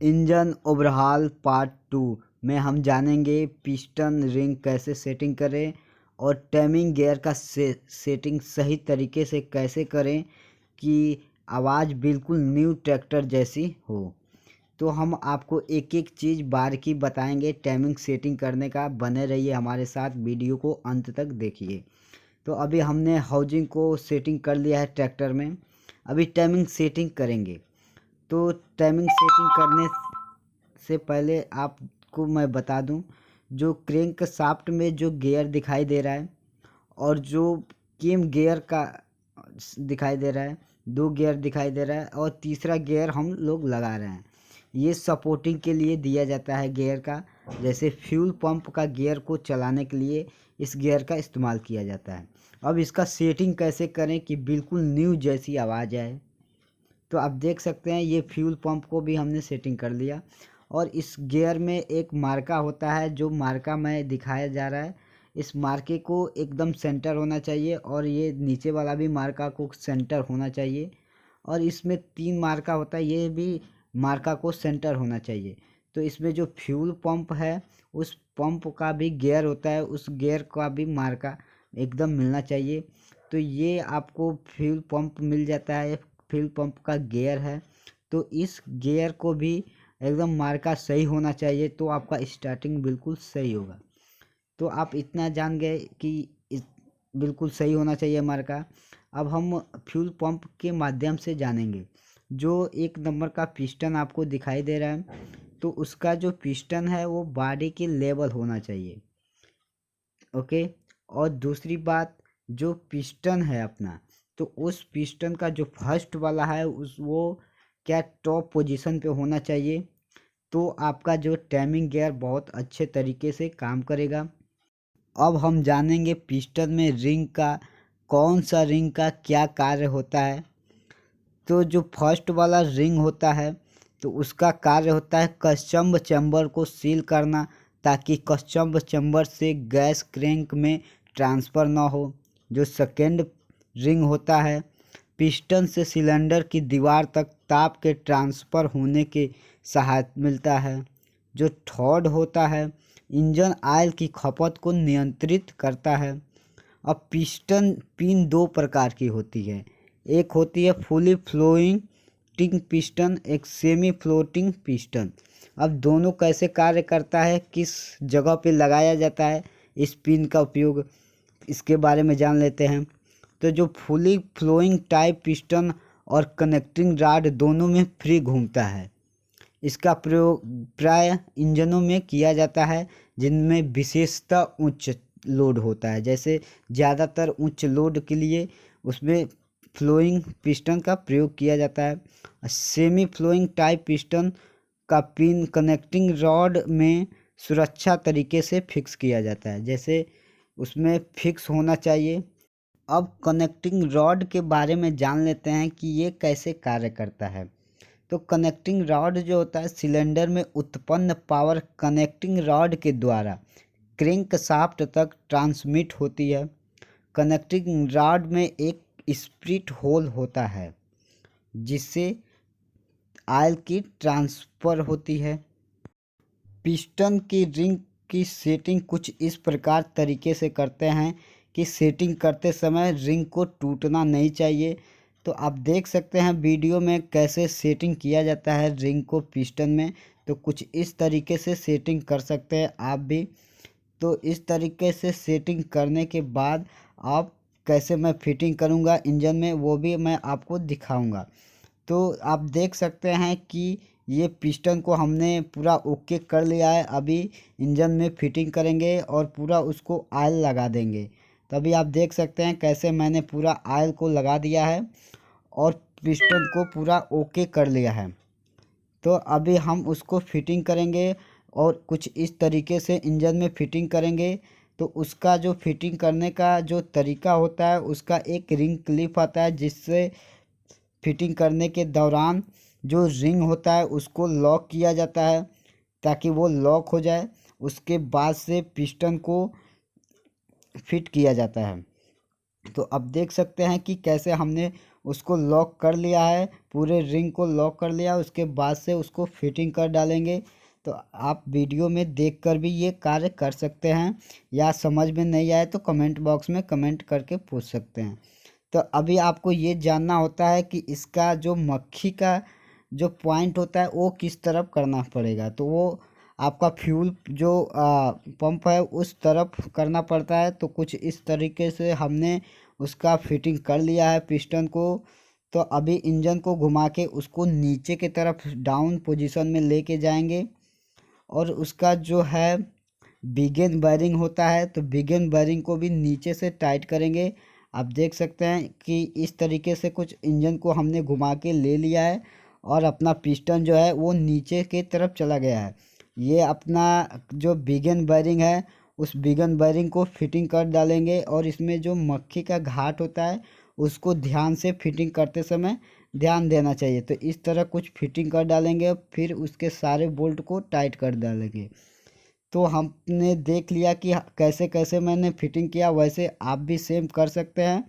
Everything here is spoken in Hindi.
इंजन ओवरहाल पार्ट 2 में हम जानेंगे पिस्टन रिंग कैसे सेटिंग करें और टाइमिंग गियर का सेटिंग सही तरीके से कैसे करें कि आवाज़ बिल्कुल न्यू ट्रैक्टर जैसी हो। तो हम आपको एक एक चीज़ बारीकी बताएंगे टाइमिंग सेटिंग करने का। बने रहिए हमारे साथ, वीडियो को अंत तक देखिए। तो अभी हमने हाउसिंग को सेटिंग कर लिया है ट्रैक्टर में, अभी टाइमिंग सेटिंग करेंगे। तो टाइमिंग सेटिंग करने से पहले आपको मैं बता दूं, जो क्रैंक शाफ्ट में जो गियर दिखाई दे रहा है और जो किम गियर का दिखाई दे रहा है, 2 गियर दिखाई दे रहा है और तीसरा गियर हम लोग लगा रहे हैं, ये सपोर्टिंग के लिए दिया जाता है गियर का। जैसे फ्यूल पंप का गियर को चलाने के लिए इस गियर का इस्तेमाल किया जाता है। अब इसका सेटिंग कैसे करें कि बिल्कुल न्यू जैसी आवाज़ आए। तो आप देख सकते हैं ये फ्यूल पंप को भी हमने सेटिंग कर लिया और इस गियर में एक मार्का होता है, जो मार्का में दिखाया जा रहा है, इस मार्के को एकदम सेंटर होना चाहिए और ये नीचे वाला भी मार्का को सेंटर होना चाहिए और इसमें 3 मार्का होता है, ये भी मार्का को सेंटर होना चाहिए। तो इसमें जो फ्यूल पंप है उस पंप का भी गियर होता है, उस गियर का भी मार्का एकदम मिलना चाहिए। तो ये आपको फ्यूल पंप मिल जाता है, फ्यूल पंप का गियर है। तो इस गियर को भी एकदम मार्का सही होना चाहिए, तो आपका स्टार्टिंग बिल्कुल सही होगा। तो आप इतना जान गए कि बिल्कुल सही होना चाहिए मार्का। अब हम फ्यूल पंप के माध्यम से जानेंगे। जो 1 नंबर का पिस्टन आपको दिखाई दे रहा है, तो उसका जो पिस्टन है वो बॉडी के लेवल होना चाहिए। ओके। और दूसरी बात, जो पिस्टन है अपना, तो उस पिस्टन का जो फर्स्ट वाला है वो क्या टॉप पोजीशन पे होना चाहिए। तो आपका जो टाइमिंग गियर बहुत अच्छे तरीके से काम करेगा। अब हम जानेंगे पिस्टन में रिंग का, कौन सा रिंग का क्या कार्य होता है। तो जो फर्स्ट वाला रिंग होता है तो उसका कार्य होता है कस्टम चैम्बर को सील करना, ताकि कस्टम चैम्बर से गैस क्रैंक में ट्रांसफ़र ना हो। जो सेकेंड रिंग होता है, पिस्टन से सिलेंडर की दीवार तक ताप के ट्रांसफ़र होने के सहायता मिलता है। जो थर्ड होता है, इंजन ऑयल की खपत को नियंत्रित करता है। अब पिस्टन पिन 2 प्रकार की होती है, एक होती है फुली फ्लोटिंग पिस्टन, एक सेमी फ्लोटिंग पिस्टन। अब दोनों कैसे कार्य करता है, किस जगह पे लगाया जाता है इस पिन का उपयोग, इसके बारे में जान लेते हैं। तो जो फुली फ्लोइंग टाइप पिस्टन और कनेक्टिंग रॉड दोनों में फ्री घूमता है। इसका प्रयोग प्राय इंजनों में किया जाता है जिनमें विशेषता उच्च लोड होता है। जैसे ज़्यादातर उच्च लोड के लिए उसमें फ्लोइंग पिस्टन का प्रयोग किया जाता है। सेमी फ्लोइंग टाइप पिस्टन का पिन कनेक्टिंग रॉड में सुरक्षा तरीके से फिक्स किया जाता है, जैसे उसमें फिक्स होना चाहिए। अब कनेक्टिंग रॉड के बारे में जान लेते हैं कि ये कैसे कार्य करता है। तो कनेक्टिंग रॉड जो होता है, सिलेंडर में उत्पन्न पावर कनेक्टिंग रॉड के द्वारा क्रैंक शाफ्ट तक ट्रांसमिट होती है। कनेक्टिंग रॉड में एक स्प्लिट होल होता है जिससे ऑयल की ट्रांसफ़र होती है। पिस्टन की रिंग की सेटिंग कुछ इस प्रकार तरीके से करते हैं कि सेटिंग करते समय रिंग को टूटना नहीं चाहिए। तो आप देख सकते हैं वीडियो में कैसे सेटिंग किया जाता है रिंग को पिस्टन में। तो कुछ इस तरीके से सेटिंग कर सकते हैं आप भी। तो इस तरीके से सेटिंग करने के बाद आप कैसे मैं फिटिंग करूंगा इंजन में, वो भी मैं आपको दिखाऊंगा। तो आप देख सकते हैं कि ये पिस्टन को हमने पूरा ओके कर लिया है। अभी इंजन में फिटिंग करेंगे और पूरा उसको ऑयल लगा देंगे। तभी आप देख सकते हैं कैसे मैंने पूरा ऑयल को लगा दिया है और पिस्टन को पूरा ओके कर लिया है। तो अभी हम उसको फिटिंग करेंगे और कुछ इस तरीके से इंजन में फिटिंग करेंगे। तो उसका जो फिटिंग करने का जो तरीका होता है, उसका एक रिंग क्लिप आता है, जिससे फिटिंग करने के दौरान जो रिंग होता है उसको लॉक किया जाता है ताकि वो लॉक हो जाए। उसके बाद से पिस्टन को फिट किया जाता है। तो अब देख सकते हैं कि कैसे हमने उसको लॉक कर लिया है, पूरे रिंग को लॉक कर लिया, उसके बाद से उसको फिटिंग कर डालेंगे। तो आप वीडियो में देखकर भी ये कार्य कर सकते हैं, या समझ में नहीं आए तो कमेंट बॉक्स में कमेंट करके पूछ सकते हैं। तो अभी आपको ये जानना होता है कि इसका जो मक्खी का जो पॉइंट होता है वो किस तरफ करना पड़ेगा। तो वो आपका फ्यूल जो पंप है उस तरफ करना पड़ता है। तो कुछ इस तरीके से हमने उसका फिटिंग कर लिया है पिस्टन को। तो अभी इंजन को घुमा के उसको नीचे की तरफ डाउन पोजीशन में लेके जाएंगे, और उसका जो है बिगन बेयरिंग होता है, तो बिगन बेयरिंग को भी नीचे से टाइट करेंगे। आप देख सकते हैं कि इस तरीके से कुछ इंजन को हमने घुमा के ले लिया है, और अपना पिस्टन जो है वो नीचे की तरफ चला गया है। ये अपना जो बिगन बेयरिंग है उस बिगन बेयरिंग को फिटिंग कर डालेंगे, और इसमें जो मक्खी का घाट होता है उसको ध्यान से फिटिंग करते समय ध्यान देना चाहिए। तो इस तरह कुछ फिटिंग कर डालेंगे, फिर उसके सारे बोल्ट को टाइट कर डालेंगे। तो हमने देख लिया कि कैसे कैसे मैंने फिटिंग किया, वैसे आप भी सेम कर सकते हैं।